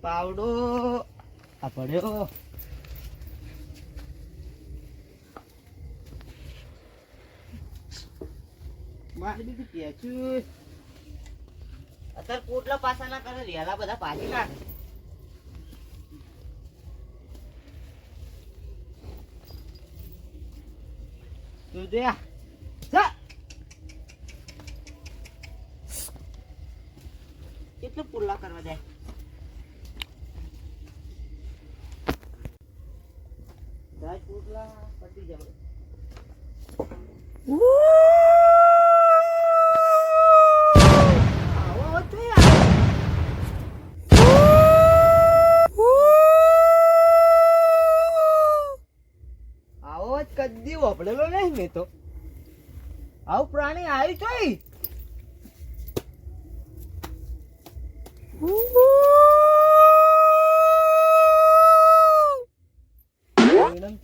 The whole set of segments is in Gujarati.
પાવડો આ પડ્યો. મારી બીજું પેચ્યું અત્યારે પોટલા પાછા ના કરે, રેલા બધા પાછી નાખે. તું દે કેટલું પુલ્લા કરવા જાય. પોટલા પતી જાય. કદી વપડેલો નહીં મેં તો. આવું પ્રાણી આવી જોઈ.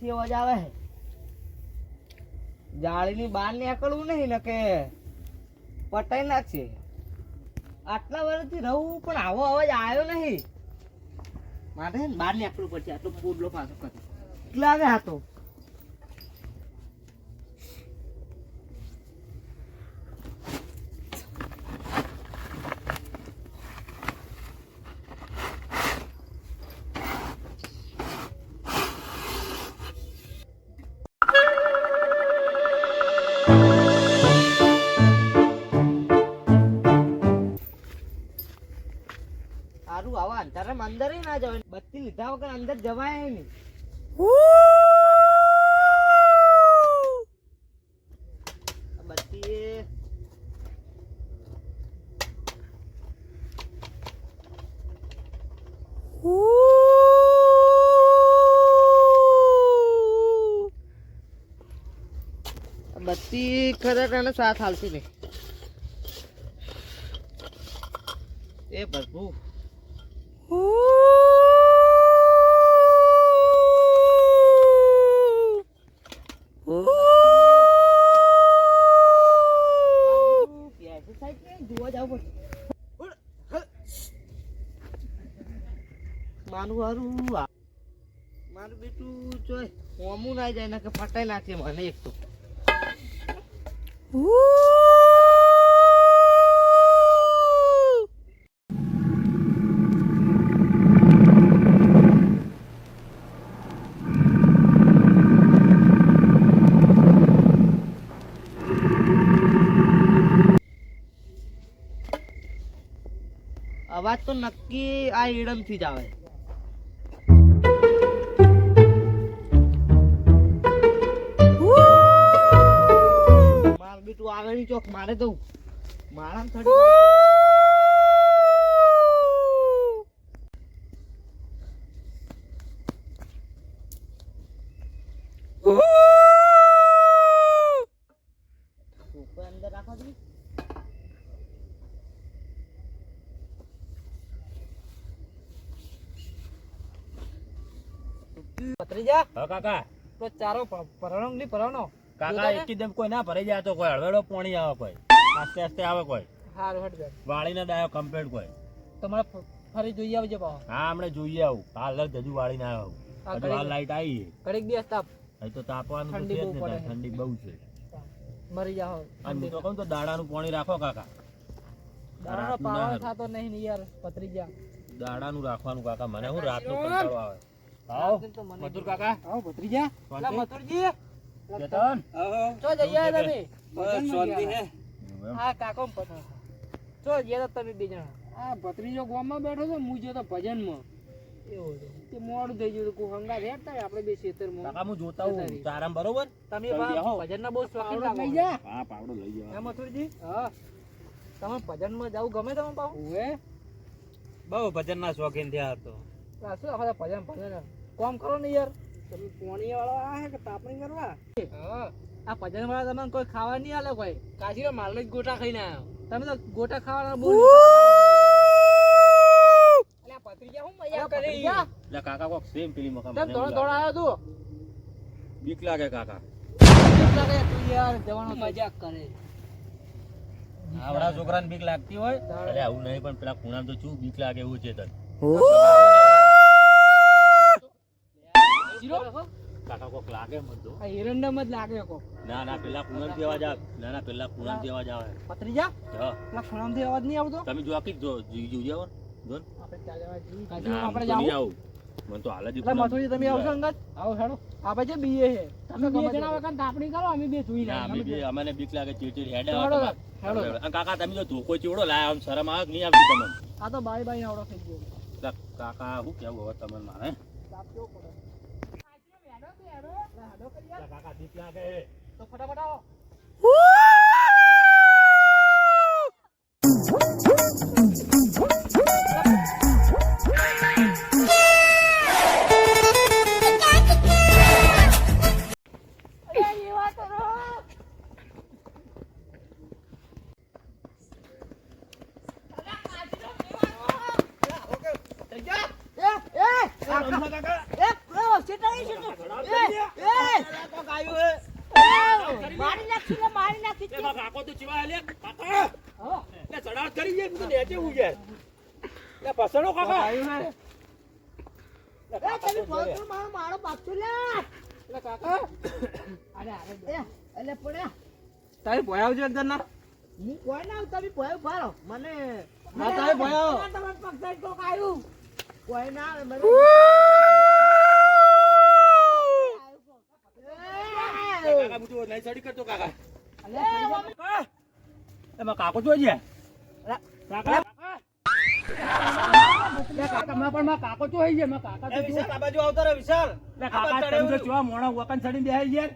થી અવાજ આવે છે. જાળીની બહાર નીકળવું નહીં ને કે પટાઈ નાખશે. આટલા વર્ષથી રહું પણ આવો અવાજ આવ્યો નહીં. મારે બહાર નીકળવું પડશે. આટલો પોડલો પાછો કરે કેટલા આવે હતો. આવા અંધારા અંદર ના જવાય. બત્તી લીધા વગર અંદર જવાય નહીં. બત્તી બત્તી ખરેખર સાથ હાલતી નહીં. એ પ્રભુ મારું બેટું જોઈ હોમું ના જાય ને કે ફટાઈ નાખે મને એક તો. અવાજ તો નક્કી આ ઈડમ થી જ આવે. માર બીટું આવે ની ચોક મારે દઉં. મારા થોડી અંદર રાખો દી. પતરીજા હા કાકા તો ચારો પરણો ની પરણો કાકા એકદમ કોઈ ના ભરાઈ જાય તો કોઈ હળવેડો પાણી આવે, કોઈ આસ્તે આસ્તે આવે, કોઈ હારું હટ જાય વાળીને દાયો કમ્પ્લીટ. કોઈ તમારે ફરી જોઈએ આવજો પાવ. હા હમણે જોઈએ આવું. હાલ જજુ વાળીને આવ્યો. હાલ લાઈટ આવી કડીક દિવસ તાપ અહીં તો તાપવાનું તો છે જ ને. ઠંડી બહુ છે. મરી જાવ. અને તો કહું તો દાડાનું પાણી રાખો કાકા. દાડાનો પાવર થાતો નહીં ને યાર પતરીજા. દાડાનું રાખવાનું કાકા. મને હું રાતનો કંટાળો આવે. આવો મધુર કાકા. આવો ભત્રીજા. લા મધુરજી કેતન ચો જઈએ તમે. શાંતિ હે. હા કાકો પતન ચો જઈએ તમે બે જણા. આ ભત્રીજો ગામમાં બેઠો છે. હું જો તો ભજનમાં એવું છે. તે મોડું થઈ ગયું. કો હંગા રેડતા આપણે બે ખેતરમાં. કાકા હું જોતા હું તારામ બરોબર. તમે ભજનના બહુ શોખીન લાગો. લઈ જા. હા પાવડો લઈ જા. હે મથુરજી. હા તમે ભજનમાં જાવ ગમે તમે પાવ. ઓએ બહુ ભજનના શોખીન થયા તો. શું આખા ભજન ભજન કામ કરો ને યાર. તમે પોણી વાળા આ હે કે તાપણી કરવા. હા આ ભજન વાળા તમને કોઈ ખાવા નહીં આલે. કોઈ કાશીનો માલનો જ ગોટા ખાઈને આવ્યો. તમે તો ગોટા ખાવાના બહુ. અલ્યા પત્રીજા હું મજા કરી. લે કાકા કોક સેમ પેલી મકા મને દોડ દોડ આવ્યો તું. બીક લાગે કાકા. બીક લાગે તું યાર જવાનો મજાક કરે. આવડા છોકરાને બીક લાગતી હોય. અરે આવું નહીં પણ પેલા કુણામ તો શું બીક લાગે એવું છે તને. કાકા કોક લાગે મને તો આ એરંડમ જ લાગે કો. ના ના પેલા પૂનમ થી અવાજ આવે ના પેલા પૂનમ થી અવાજ આવે પત્રીજા હા પેલા ખૂણામાંથી અવાજ નહીં આવતો. તમે જો આખી જો જાવ જોન આપણે ચાલવા જઈએ. ના, આપણે હું તો નહીં જાવું. આવું. મને તો હાલ જ એટલે મથુરી તમે આવશો અંગત? આવો હેડો. આપણે જે બીએ છે તમે બે જણા વખત તાપણી કરો અમે બે જોઈ ના લઈએ. અમે બે અમને બીક લાગે ચીડચીડ હેડે હેડો, આવે હેડો. તમારે. કાકા તમે જો ધોકો ચીવડો લાયા આમ શરમ આવે કે નહીં આવતી તમને આ તો બાય બાય આવડો થઈ ગયો. લા, કાકા શું કેવું હવે તમને મારે તાપ કેવો પડે. લા, કાકા બીક લાગે તો ફટાફટ આવો. એમાં કાકો તો ચીવા લે કાકા લે ચડાવટ કરી જાય હું તો નેચે હું જાય લે પસણો કાકા તારી ભોય આવજો અંદર ના. ના તારી ભોય આવો. કાકા હું તો નહીં ચડી કરતો કાકા એમાં કાકો જોઈ કાકા કાકા માં પણ માં કાકો તો હઈ જાય માં કાકા તો વિશાલ આ બાજુ આવતો રે વિશાલ. કાકા તમે તો ચેવા મોણા વકન ચડીને બેહી ગયા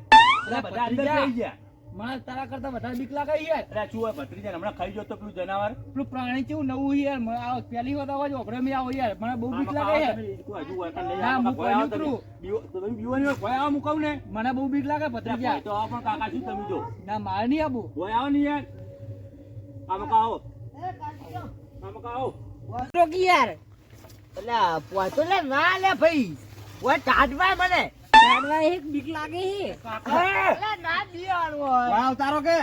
એટલે બધા અંદર બેહી ગયા માં તારા કરતા વધારે બીક લાગે યાર. અરે ચુવા ભત્રીજા હમણાં ખાઈ ગયો તો પેલું જનાવર પેલું પ્રાણી કેવું નવું યાર મને આ પહેલી વાર અવાજ ઓગળે મે આવો યાર મને બહુ બીક લાગે યાર. હજુ વકન લઈ ના, આવો હું કોઈ નીકળું. તમે બીવાની હોય ભય આવો મુકાવ ને મને બહુ બીક લાગે ભત્રીજા. તો આવો પણ કાકા શું તમે જો ના મારે નહીં આવું. ભય આવો ને યાર આમાં કાવો આમાં કાવો રોકી યાર. એટલે પોતો લે ના લે ભાઈ. ઓય ટાટવાય મને. ચાડવા એક બીક લાગે હે. એટલે ના દીવાનું હોય. તારો કે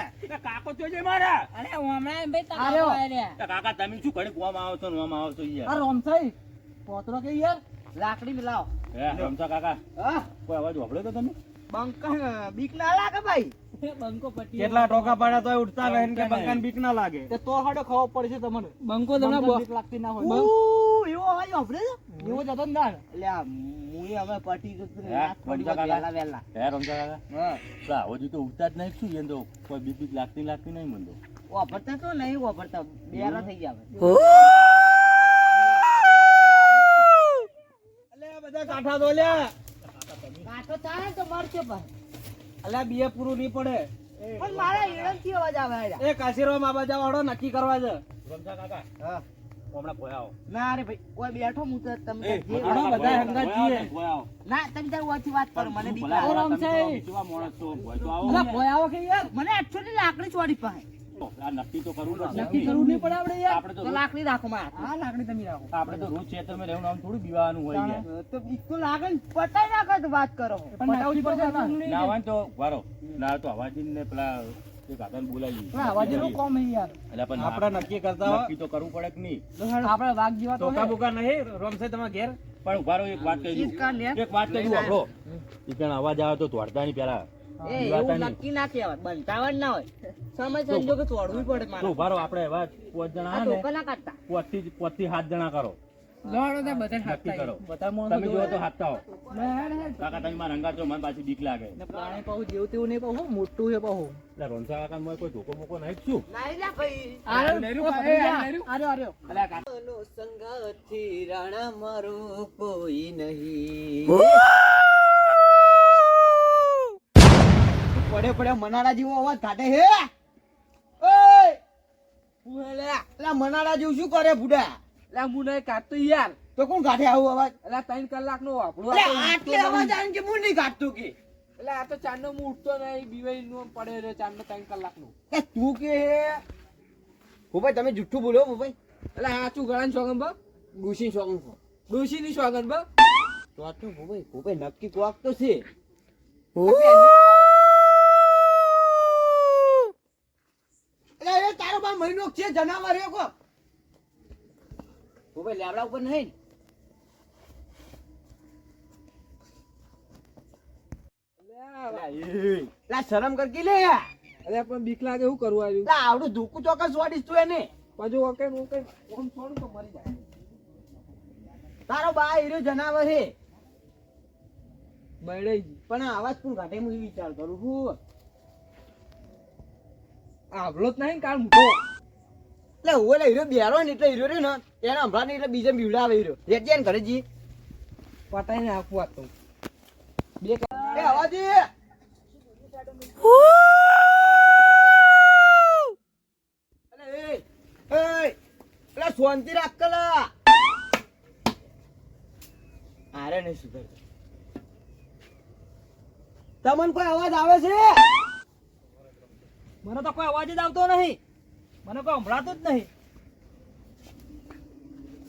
કાકો જોજે મારા અરે હમણાં ભાઈ તારા આર્યો. આયા કાકા તમે શું ઘડી કુવામાં આવો છો ને આમાં આવો છો આ યાર રોમસાઈ પોતરો કે યાર લાકડી મિલાવો. હે રમતા કાકા હા કોઈ અવાજ વાપર્યો તો તમે બંકા બીક ના લાગે ભાઈ. બંકો પટ્ટી કેટલા ટોકા પાડ્યા તોય ઉઠતા રહે કે બંકાને બીક ના લાગે. તે તો હાડો ખબર પડશે તમને. બંકો તમને બંકાને બીક લાગતી ના હોય. એવો અવાજ વાપરે છે? એવો જતો જ ના એટલે આ મુએ હવે પટી જતું હે, રાત પડી રમતા કાકા? વહેલા વહેલા. હે રમતા કાકા હા પેલા હજી તો ઉઠતા જ નહીં શું એમ તો કોઈ બીક બીક લાગતી નહીં મને તો વાપરતા તો નહીં વાપરતા બેરા થઈ ગયા બધા કાંઠા તો લ્યા. કાંઠો થાય તો મારશે ભાઈ. અલ્યા બીએ પૂરું નહીં પડે. પણ મારા ઈડમથી અવાજ આવે એ કાશીરો માં બાજા વાળો નક્કી કરવા છે. રમતા કાકા હા હમણાં કોઈ આવો ના રે ભાઈ કોઈ બેઠો હું તો તમે જે હમણાં વાત બધા કરો. હંગાત છીએ કોઈ આવો ના તમે તાર ઓછી વાત કરો મને બીક ભલા લાગે. ભલા તમે છે. તો કેવા માણસ છો કોઈ તો આવો અલા ભોય આવો કે યાર મને actually લાકડી ચોરી પાસે. આ નક્કી તો કરવું પડશે નક્કી કરવું નહીં પડે આપણે યાર. આપણે તો તો લાકડી રાખો મારા હાથમાં. હા લાકડી તમે રાખો. આપણે તો રોજ ખેતરમાં રહેવું આમ થોડું બીવાનું હોય યાર તો બીક તો લાગે ને પટાઈ નાખો તો વાત કરો. પણ નાખવી પડશે ના. ના હોય ને તો વારો ના તો અવાજી ને પેલા એક આદન બોલાવી પણ અવાજનું કોમ હે યાર. એટલે પણ આપણે નક્કી કરતા નક્કી તો કરવું પડે કે નહીં આપણે વાઘ જેવા તો હે. બોકા નહીં રોમસે તમારા ઘેર પણ ઉભારો એક વાત કહી ચીજ કાન લે. દઉં એક વાત કહી દઉં આપણો ઈ કણ અવાજ આવે તો તોડતા નહીં પેલા એ દીવાતા એવું નહીં. નક્કી ના કહેવાય બંધાવણ ના હોય સમય સંજોગે તોડવું પડે તો મારે ઉભારો આપણે એવા 5 જણા આ આવે ને ટોકા ના કાઢતા 5 થી 7 જણા કરો લડો તો બધા નક્કી હાથતા કરો બધા મોણસો તમે જો તો હાથતા હો લહેર હે. કાકા તમે મારા રંગા છો મને પાછી બીક લાગે ને પ્રાણી પાહુ જેવું તેવું નહીં પાહુ મોટું હે પાહુ. એટલે રોનસા કાકા મોય કોઈ ધોકો બોકો નહીં જ શું નાઈ લા ભાઈ આર્યો, લેર્યું, એ, લેર્યું. આર્યો, આર્યો. અલ્યા કાકા નો સંગાથી રાણા મારું કોઈ નહીં પડે પડે મનાડા જેવો અવાજ કાઢે હે ઓય ઉહેલા લા મનાડા જેવું શું કરે બુડા લા હું નહીં કાઢતો યાર. તો કોણ કાઢે આવું અવાજ લા 3 કલાકનો વાપરો. લે આટલે અવાજ આને કે હું નહીં કાઢતો કે એટલે આ તો ચાંદનો હું ઉઠતો નહીં બીવાઈ નો પડે રે ચાંદનો 3 કલાકનો. એ તું કે ભૂભાઈ તમે જુઠ્ઠું બોલો ભૂભાઈ એટલે સાચું ગળાની સોગન બા ડૂસી સોંગ ડોશીની સોગન બા. તો આટલું ભૂભાઈ ભૂભાઈ નક્કી કોક તો છે એટલે એ તારો બા મહિનો છે જનાવર હે કો ભૂભાઈ લેબડા ઉપર નહીં લા શરમ કર કી લે અરે પણ બીક લાગે શું કરવું આવ્યું લા આવડું ધોકું ચોક્કસ વાડીશ તું એને પાછું ઓકે ઓમ છોડું તો મરી જાય તારો બા હીરો જનાવર હે બળે પણ આ અવાજ કોણ કાઢે હું ઈ વિચાર કરું છું આવલો જ નહીં કાળ મૂકો એટલે હું એટલે હીરો બેરો ને એટલે હીરો રે ને એને હમણાં ને એટલે બીજા બીવડા આવે હીરો રેજે ને ઘરે જી પટાઈને આપવું આ તો બે એ અવાજી એટલે શાંતિ રાખ કલા આરે નહીં સુધર તમને કોઈ અવાજ આવે છે મને તો કોઈ અવાજ જ આવતો નહીં મને કોઈ સંભળાતું જ નહીં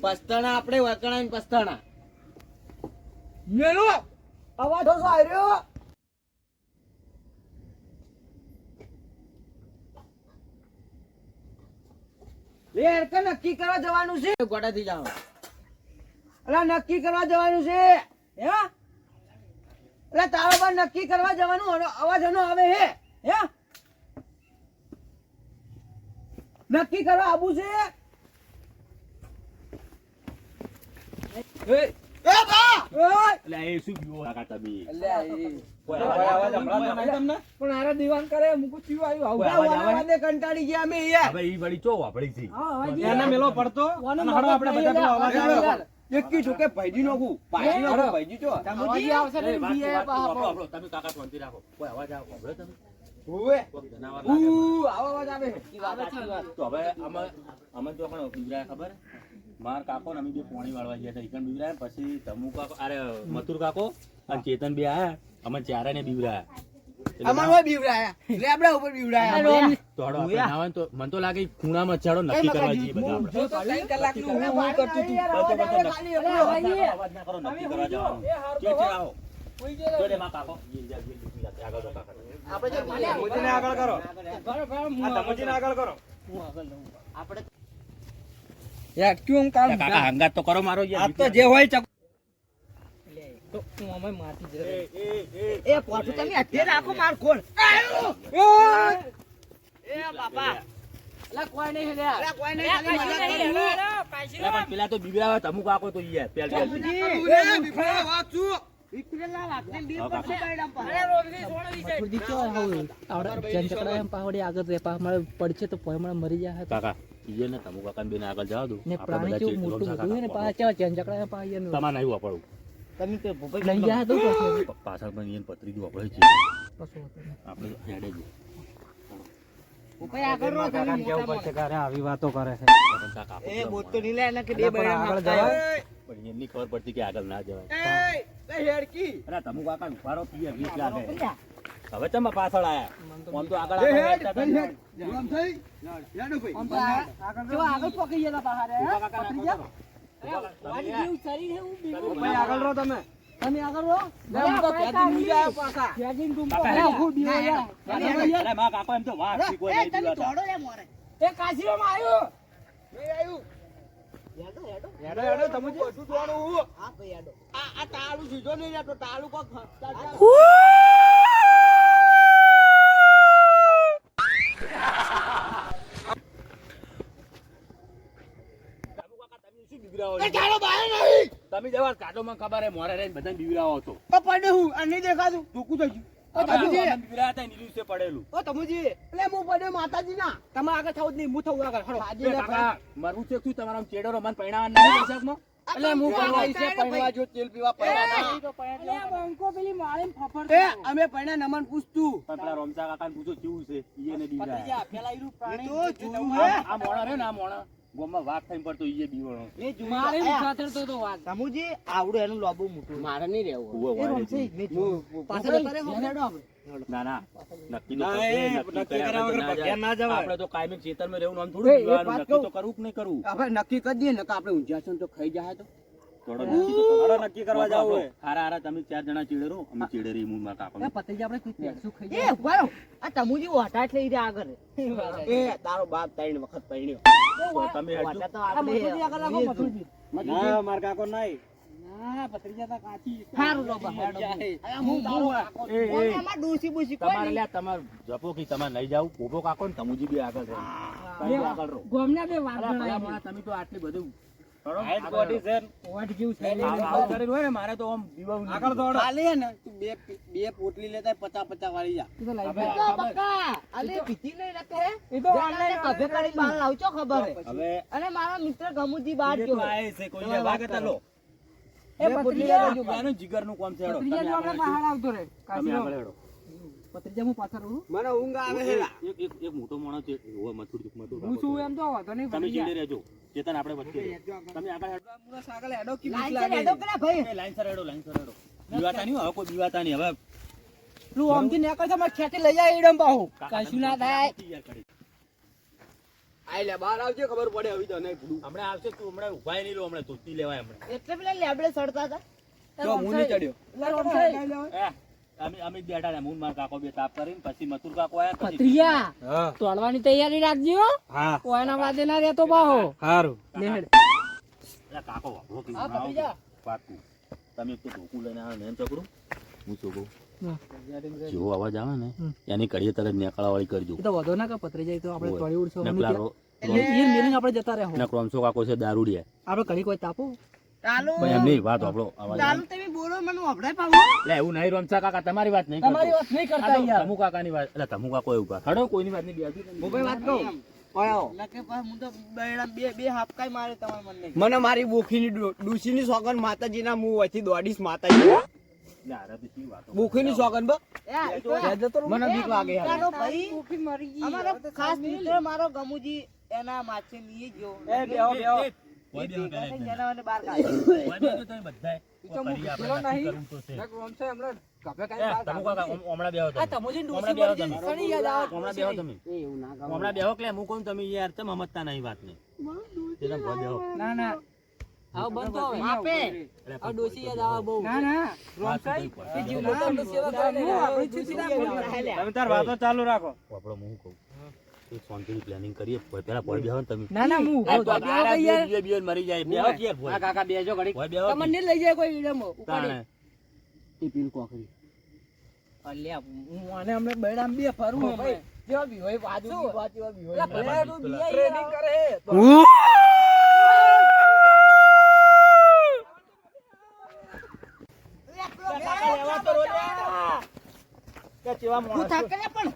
પસ્તાણા આપણે વકણા પસ્તાણા મેલો અવાજ ઓછો આવ્યો લે કે નક્કી કરવા જવાનું છે ગોડાથી જાઓ અલા નક્કી કરવા જવાનું છે હે અલા તારો પર નક્કી કરવા જવાનું અવાજ એનો આવે હે હે નક્કી કરવા આવું છે એ બા એટલે એ શું બીવો કાકા તમે કોઈ અવાજ સંભળાતો નહીં તમને પણ આરે દીવાન કરે મુકુ ચીવ આવ્યું કોઈ અવાજ આવે? વાને કંટાળી ગયા અમે યાર હવે ઈ વળી ચો વાપરી છે એને મેલો પડતો અને હડો આપણે બધા પેલો અવાજ આવે એકી છોકે ભાઈજી નો હું ભાઈજી નો ભાઈજી ચો અવાજ આવશે ને બીએ આપણો તમે કાકા શાંતિ રાખો કોઈ અવાજ આવે સાંભળ્યો તમે ઓવે કોક જનાવર આવો અવાજ આવે તો હવે અમે તો પણ બીવરાય ખબર માર કાકો ને અમે બે પોણી વાળવા ગયા હતા ઈકણ બીવરાય પછી ધમુ કાકો અરે મથુર કાકો અને ચેતન બે આયા અમે ચારે ને બીવરાયા અમારો બીવડાયા લેબડા ઉપર બીવડાયા તો હડો આપણે નાવા તો મને તો લાગે ખૂણામાં ચાડો નક્કી કરવા જઈએ બધા આપણે જો તો 3 કલાકનું હું કરતું તું અવાજ ના કરો નક્કી કરવા જવાનું કે છે આવો તો દે માં કાકો આગળ તો કાકા આપણે ધમુજીને આગળ કરો ધમુજીને આગળ કરો આપણે યાર ક્યું કામ કાકા હંગાત તો કરો મારો યાર આ તો જે હોય ચક તો હું અમે માટી જ એ પોઠું તમે અત્યારે રાખો માર ખોલ એ બાપા અલા કોઈ નહીં લ્યા અલા કોઈ નહીં ખાલી મજાક કરું પણ પેલા તો બીવરાવા ધમુ કાકો તો યાર પેલ પેલ એ વિફરા વાત છું વિફરેલા લાગને બી પર સુકાઈડા પર અરે રોગની સોણ વિશે મથુરજી ચો આવડે ચંચકડા એમ પાવડી આગળ રે પા મારે પડશે તો પોયમણા મરી જાય કાકા ઈએ ને ધમુ કાકા બેને આગળ જવા દો ને પ્રાણી કેવું મોટું મોટું ને પા ચો ચંચકડા એમ પાઈએ ને તમારે નહીં વાપરવું તમે તે ભોપાઈ લઈ જાય તો પછી પાછળ પણ એને પતરી દો આપણે છે આપણે હેડે જ ભોપાઈ આગળ રો તમે કેવું પડશે કરે આવી વાતો કરે છે કાકા એ બોત તો ની લે ને કે બે બળા આગળ જવાય? પણ એમની ખબર પડતી કે આગળ ના જવાય એ હેડકી અરે ધમુ કાકા ઉભારો પીએ 20 લાગે હવે તમે પાછળ આયા આમ તો આગળ એ આગળ હેડ હેડતા હતા ને. આમ થઈ યાડો ભાઈ આમ તો આગળ આગળ પકઈ ગયા બહાર કાકા, પકડી કાકા, ગયા વાડી જેવું શરીર હે હું બીજું ભાઈ આગળ રો તમે તમે આગળ રહો હું તો ફેદી ની જાય પાછા ફેગિંગ તું કાકા, અરે હું બીઓ યાર અરે માં કાકો એમ તો વાત શીખવા નહીં દીધા હતા. એ કાશીમાં આવ્યો નહીં આવ્યું હેડો હેડો તમે જે બધું જોવાનું હું હા ભાઈ હેડો આ તાળું સીધો નહીં રહેતો તાળું કોક ધમુ કાકા, તમે શું બીવરાવો છો? એ તાળો બહાર નહીં તમે જવા કાઢો મને ખબર હે મોરે રહીને બધાને બીવરાવો છો પડે હું આ નહીં દેખાતું ધોકું થઈ ગયું આપણે આમાં બીવરાયા હતા એની દિવસે પડેલું ઓ તમુજી એટલે હું પડ્યો માતાજી ના તમે આગળ થાવ જ નહીં હું થવું આગળ હળો એ કાકા મારું છે શું તમારા ચેડો રમાન પૈણાવા નહીં દર્શકમાં એટલે હું પડવા છે પડવા જો તેલ પીવા પડ્યા અલે બંકો પેલી માળીને ફફડ એ અમે પડ્યા નમન પૂછતું પણ પેલા રોમચા કાકાને પૂછો કેવું છે ઈ એને બીવરાયા પેલા ઈરું પ્રાણી તો જોયું હે આ મોણા રે ને આ મોણા ગોમમાં વાત થઈને પડતો ઈએ બીવણો એ માળીને ખાતરતો તો વાત તમુજી આવડું એનું લોબુ મોટું મારે નહીં રહેવું ઉવો એ વાળે રોમસે છે. પાછળ કરે હો ના ના નક્કી તો ના, કરશે, એ નક્કી કર્યા વગર ભગ્યા ના જવાય. આપણે તો કાયમી ખેતરમાં રહેવું આમ એ, થોડું એક જીવાનું, વાત નક્કી કહું. તો કરવું કે નહીં કરવું આપણે નક્કી કરી દઈએ ને કે આપણે ઊંઝા છો ને તો ખાઈ જાય તો થોડો નક્કી તો કરો. નક્કી કરવા જાવ હોય. હારા હારા તમે 4 જણા ચીડે રહો અમે ચીડે રહી હું મારા કાકો એ પતંગ આપણે કોઈ પેસું ખાઈ એ ઉભા રહો. આ તમુજી ઓઢા જ લઈ રહ્યા આગળ એ તારો બાપ 3 વખત પૈણ્યો તો તમે હજુ ઓઢા તો આ મથુરજી આગળ રાખો આપણે મથુરજી ના માર કાકો નહીં હા પતરીજા તા કાચી હારું લો બા હું આમાં ડોસી બોસી કોઈ તમારે નહીં. લ્યા તમાર જપો કે તમારે લઈ જાવ પોપો કાકો ને તમુજી બી આગળ રહો તમે બી આગળ રહો ગોમના બે વાત અલા, ભલા ગણાય મોણા, તમે તો આટલી બધું હાઈટ બોડી છે ઓટ જેવું છે આગળ હોય ને મારે તો આમ દીવાવું નહીં. આગળ દોડો ખાલી હે ને તું બે પોટલી લેતા 50 વાળી જા તું તો લઈ હવે જા. બકા અલે પીતી નહીં રાખે હે એ તો ઓનલાઈન કભે કરી બહાર લાવજો ખબર હે હવે અને મારો મિત્ર ગમુજી બહાર એ ગયો તો આએ છે કોઈ ને વાગે તાલો એ પતરીજા આનું જીગરનું કામ છે હેડો. પતરીજા જો આપણે બહાર આવતો રે તમે કાશીનો આગળ હેડો. પતરીજા હું પાછળ રહું મને ઊંઘ આવે હે એક મોટો માણસ છે ઓવે મથુર મથુર હું શું એમ તો વાંધો નહીં તમે પતરીજા ચીડે રહેજો ચેતન આપણે વચ્ચે રહો. તમે આગળ હેડો. મુરા સાગલ હેડો કી બીક લાઈન લાગે હેડો કરે ભાઈ એ લાઈન સર હેડો બીવાતા નહીં હો, હવે કોઈ બીવાતા નહીં હવે તું આમથી નીકળ તો મારે ખેતી લઈ જાય એડમ પાહુ કશું ના થાય આઈ લે બહાર આવજો ખબર પડે હવે તો નહીં પૂડું હમણાં આવશે તું હમણાં ઉભાય નહીં રહો હમણાં તૂટી લેવાય હમણાં એટલે પેલા લેબડે સડતા હતા તો હું નહીં ચડ્યો અમે જ બેઠા હતા હું ને મારા કાકો બે તાપ કરીને પછી મથુર કાકો આયા પછી પતરીજા તોડવાની તૈયારી રાખજો હા કોઈના વાદે ના રહેતો બાહો સારું લેડ અલા કાકો વાપરો કે હા, ભત્રીજા. પાકું તમે એક તો ઢોકું લઈને આવે ને એમ ચકડું હું શું કહું હા. જેવો અવાજ આવે ને એની કડીએ તરત નેકળાવાળી કરજો એ તો વધો ના કે પતરીજા એ તો આપણે ઓય. તોડી ઉડશો ને અમે પેલા ત્યાં. એ મેલીને આપણે જતા રહો ને ક્રોમસો કાકો છે દારૂડિયા આપણે ઘડી કોઈ તાપો ચાલો ભાઈ એમ નહીં વાત આપણો અવાજ ચાલો તમે બોલો મને વભડાય પાવો લે એવું નહીં રમસા કાકા તમારી વાત નહીં તમારી વાત નહીં કરતા યાર તમુ કાકાની વાત એટલે તમુ કાકો એવું કર હડો કોઈની વાત નહીં બેસી મોબાઈલ વાત કહું લકે પાસ હું તો બૈડા બે હાપકાઈ મારે તમાર મન નહીં મને મારી બોખીની ડુસીની સોગન માતાજીના મું વચ્ચે દોડીશ માતાજી લે આરે બી વાતો બોખીની સોગન બો મને બીક લાગે યાર ચાલો ભાઈ અમારો ખાસ મિત્ર મારો ગમુજી એના માછે લીએ ગયો એ બેહો બેહો કોઈ બી હંગાલે જ નહીં. જનાવરને બહાર કાઢ્યો કોઈ બી તમે બધાય તો હું કરી આપણે પેલો નક્કી નહીં. કરવું તો છે. એક રોમ છે હમણાં કપે એ, કાંઈ બાર તમુ કાકા હમણાં બેહો આ તમે તમોજી હમણાં ડોસી બેહો પડી તમે. સણી યાદ આવે હમણાં બેહો તમે એવું ના ગાવ હમણાં બેહો એટલે હું કહું તમે યાર તમે સમજતા નહીં વાતને તે તમે ભલે બેહો ના ના આવ બંધ તો હવે માપે એટલે આ ડોસી યાદ આવે બહુ ના ના રોમ સાઈ એ જીવ લોટની સેવા કરે ને આપણી ચૂસી ના બોલી તમે તાર વાતો ચાલુ રાખો આપણો હું કહું એક શાંતિની પ્લાનિંગ કરીએ પેલા પડી બેહો ને તમે ના ના હું આ તો આરા બે બે મરી જાય બેહો કે યાર ભોય. કાકા બેજો ઘડી ભોય બેહો કે. તમને લઈ જાય કોઈ ઈડમ ઉપાડી તાણે. એ પીલ કોકરી અલ્યા હું આને હમણે બૈડામ બે ફરું હમણે જેવા બી હોય વાજુ લા ભલે તું બી ટ્રેનિંગ કરે હું થાક કરે પણ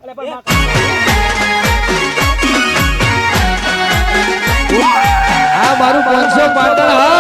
આ મારું 500 પાટણ હા